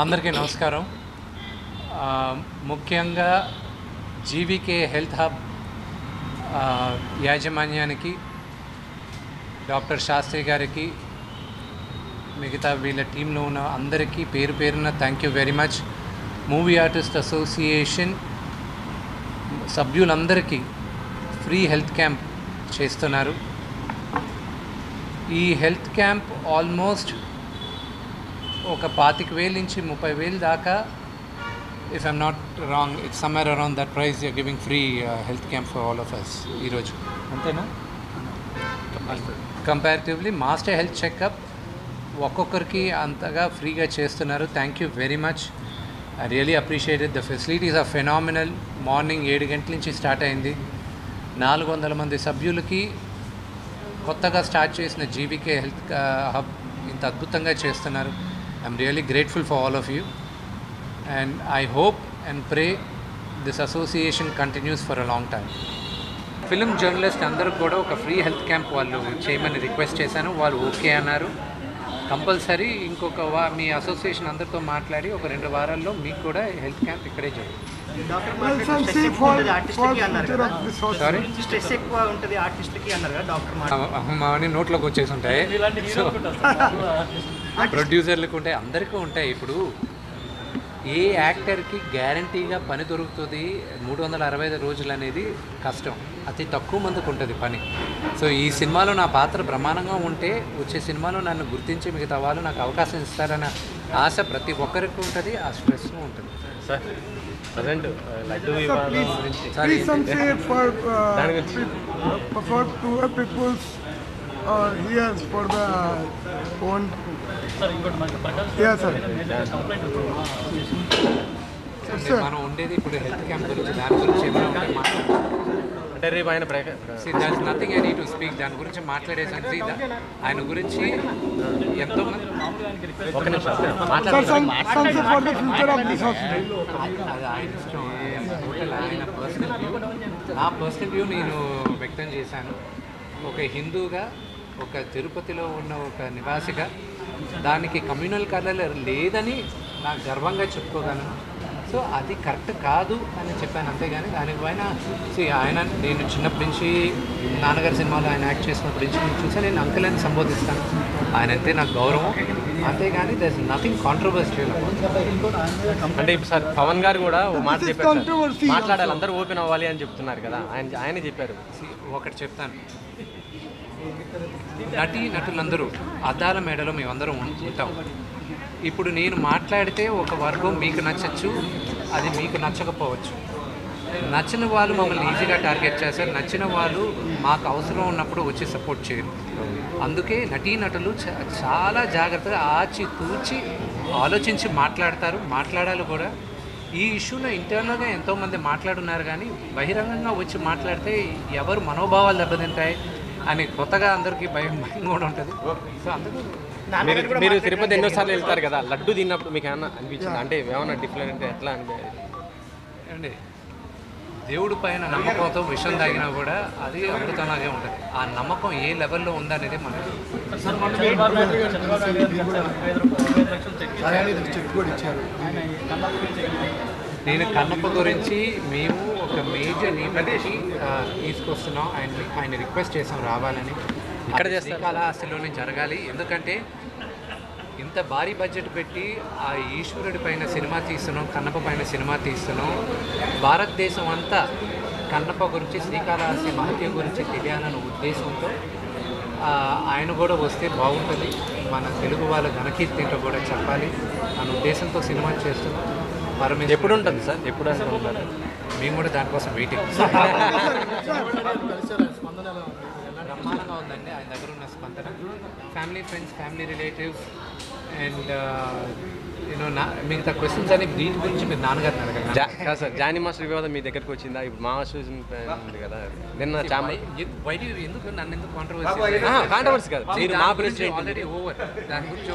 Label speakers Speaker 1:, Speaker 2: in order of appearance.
Speaker 1: అందరికీ నమస్కారం. ముఖ్యంగా జీవీకే హెల్త్ హబ్ యాజమాన్యానికి, డాక్టర్ శాస్త్రి గారికి, మిగతా వీళ్ళ టీంలో ఉన్న అందరికీ పేరు పేరున thank you very much. Movie artist association సభ్యులందరికీ ఫ్రీ హెల్త్ క్యాంప్ చేస్తున్నారు. ఈ హెల్త్ క్యాంప్ ఆల్మోస్ట్ ఒక 25,000 నుంచి 30,000 దాకా, if I'm not wrong, it's somewhere around that price you're giving free health camp for all of us ఈరోజు. అంతేనా? Comparatively master health checkup ఒక్కొక్కరికి అంతగా ఫ్రీగా చేస్తున్నారు. Thank you very much. I really appreciated. The facilities are phenomenal. Morning 7 గంటల నుంచి start అయింది. 400 మంది సభ్యులకి కొత్తగా స్టార్ట్ చేసిన జీవీకే హెల్త్ హబ్ ఇంత అద్భుతంగా చేస్తున్నారు. I'm really grateful for all of you, and I hope and pray this association continuous for a long time. Film journalist అందరికి కూడా ఒక ఫ్రీ హెల్త్ క్యాంప్ వాళ్ళు చేయమని రిక్వెస్ట్ చేశాను. వాళ్ళు ఓకే అన్నారు. కంపల్సరీ ఇంకొక మీ అసోసియేషన్ అందరితో మాట్లాడి ఒక 2 వారాల్లో మీకు కూడా హెల్త్ క్యాంప్ ఇక్కడే చేయండి. మావన్నీ నోట్లోకి వచ్చేసి ఉంటాయి, ప్రొడ్యూసర్లకు ఉంటాయి, అందరికీ ఉంటాయి. ఇప్పుడు ఏ యాక్టర్కి గ్యారంటీగా పని దొరుకుతుంది 365 రోజులు అనేది కష్టం. అతి తక్కువ మందికి ఉంటుంది పని. సో ఈ సినిమాలో నా పాత్ర బ్రహ్మాండంగా ఉంటే వచ్చే సినిమాలో నన్ను గుర్తించి మిగతా వాళ్ళు నాకు అవకాశం ఇస్తారన్న ఆశ ప్రతి ఒక్కరికి ఉంటుంది. ఆ స్ట్రెస్ ఉంటుంది.
Speaker 2: సార్ ప్రజెంట్ లడ్డు
Speaker 1: మనం ఉండేది ఇప్పుడు హెల్త్ క్యాంప్ గురించి, దాని గురించి ఏమైనా ఉంటే
Speaker 2: అంటే రేపు ఆయన
Speaker 1: nothing I need to speak. దాని గురించి మాట్లాడేసాను. ఆయన గురించి ఎంతోమంది అది ఆయన ఇష్టం. ఆయన పర్సనల్ వ్యూ, నా పర్సనల్ వ్యూ నేను వ్యక్తం చేశాను. ఒక హిందూగా, ఒక తిరుపతిలో ఉన్న ఒక నివాసిగా దానికి కమ్యూనల్ కలర్ లేదని నాకు గర్వంగా చెప్పుకోగలను. సో అది కరెక్ట్ కాదు అని చెప్పాను, అంతేగాని దానిపైన ఆయన నేను చిన్నప్పటి నుంచి నాన్నగారి సినిమాలో ఆయన యాక్ట్ చేసినప్పటి నుంచి నేను చూసి నేను అంకుల్ అని సంబోధిస్తాను. ఆయన అంతే నాకు గౌరవం, అంతేగాని దర్ ఇస్ నథింగ్ కాంట్రవర్షియల్.
Speaker 2: అంటే ఇప్పుడు సార్ పవన్ గారు కూడా ఓ మాట చెప్పారు, మాట్లాడాలి అందరూ ఓపెన్ అవ్వాలి అని చెప్తున్నారు కదా, ఆయనే చెప్పారు.
Speaker 1: ఒకటి చెప్తాను, నటులందరూ అద్దాల మేడలో మేమందరం ఉంటాం. ఇప్పుడు నేను మాట్లాడితే ఒక వర్గం మీకు నచ్చచ్చు, అది మీకు నచ్చకపోవచ్చు. నచ్చిన వాళ్ళు మమ్మల్ని ఈజీగా టార్గెట్ చేస్తారు, నచ్చిన వాళ్ళు మాకు అవసరం ఉన్నప్పుడు వచ్చి సపోర్ట్ చేయరు. అందుకే నటులు చాలా జాగ్రత్తగా ఆచితూచి ఆలోచించి మాట్లాడతారు, మాట్లాడాలి కూడా. ఈ ఇష్యూలో ఇంటర్నల్గా ఎంతోమంది మాట్లాడున్నారు, కానీ బహిరంగంగా వచ్చి మాట్లాడితే ఎవరు మనోభావాలు దెబ్బతింటాయి అని కొత్తగా అందరికీ భయం కూడా ఉంటుంది. సో అందుకు
Speaker 2: మీరు తిరుపతి ఎన్నోసార్లు వెళ్తారు కదా, లడ్డు తిన్నప్పుడు మీకు ఏమన్నా అనిపించింది? అంటే ఏమన్నా డిఫరెంట్ అంటే ఎట్లా
Speaker 1: అండి, దేవుడి పైన నమ్మకంతో విషయం తాగినా కూడా అది అమృతంలాగే ఉంటుంది. ఆ నమ్మకం ఏ లెవెల్లో ఉందనేది మనకి. నేను కన్నప్ప గురించి మేము ఒక మేజర్ ఈవెంట్కి తీసుకొస్తున్నాం. ఆయన రిక్వెస్ట్ చేసాం రావాలని.
Speaker 2: ఇక్కడ
Speaker 1: శ్రీకాళహస్తిలోనే జరగాలి. ఎందుకంటే ఇంత భారీ బడ్జెట్ పెట్టి ఆ ఈశ్వరుడి పైన సినిమా తీస్తున్నాం, కన్నప్ప పైన సినిమా తీస్తున్నాం. భారతదేశం అంతా కన్నప్ప గురించి, శ్రీకాళహస్తి మహత్యం గురించి తెలియాలన్న ఉద్దేశంతో ఆయన కూడా వస్తే బాగుంటుంది, మన తెలుగు వాళ్ళ ఘనకీర్తితో కూడా చెప్పాలి అన్న ఉద్దేశంతో సినిమా చేస్తున్నాం.
Speaker 2: ఎప్పుడు ఉంటుంది సార్? ఎప్పుడు అనుకుంటారు?
Speaker 1: మేము కూడా దానికోసం వెయిటింగ్. బ్రహ్మాండంగా ఉందండి ఆయన దగ్గర ఉన్న స్పందన. Family friends, family relatives and మిగతా క్వశ్చన్స్ అని దీని గురించి మీరు నాన్నగారిని అడగండి.
Speaker 2: సార్ జానీ మాస్టర్ వివాదం మీ దగ్గరకు వచ్చిందా? ఇప్పుడు మా ఉంది కదా నిన్న
Speaker 1: ఎందుకు నన్ను ఎందుకు కాంట్రవర్సీ
Speaker 2: కాదు, మీరు మా ప్రెసిడెంట్
Speaker 1: ఆల్రెడీ ఓవర్, దాని గురించి